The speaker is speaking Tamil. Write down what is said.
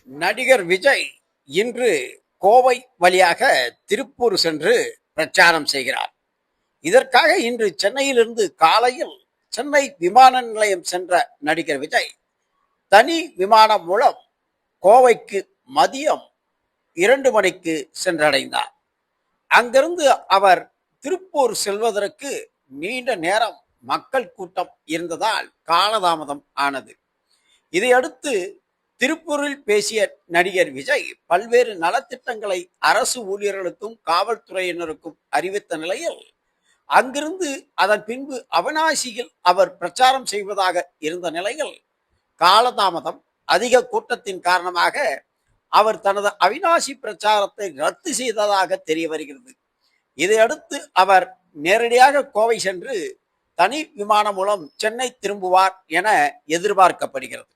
நடிகர் விஜய் இன்று கோவை வழியாக திருப்பூர் சென்று பிரச்சாரம் செய்கிறார். இதற்காக இன்று சென்னையிலிருந்து காலையில் சென்னை விமான நிலையம் சென்ற நடிகர் விஜய் தனி விமானம் மூலம் கோவைக்கு மதியம் 2 மணிக்கு சென்றடைந்தார். அங்கிருந்து அவர் திருப்பூர் செல்வதற்கு நீண்ட நேரம் மக்கள் கூட்டம் இருந்ததால் காலதாமதம் ஆனது. இதையடுத்து திருப்பூரில் பேசிய நடிகர் விஜய் பல்வேறு நலத்திட்டங்களை அரசு ஊழியர்களுக்கும் காவல்துறையினருக்கும் அறிவித்த நிலையில் அங்கிருந்து அதன் பின்பு அவிநாசியில் அவர் பிரச்சாரம் செய்வதாக இருந்த நிலையில் காலதாமதம் அதிக கூட்டத்தின் காரணமாக அவர் தனது அவிநாசி பிரச்சாரத்தை ரத்து செய்ததாக தெரிய வருகிறது. இதையடுத்து அவர் நேரடியாக கோவை சென்று தனி விமானம் மூலம் சென்னை திரும்புவார் என எதிர்பார்க்கப்படுகிறது.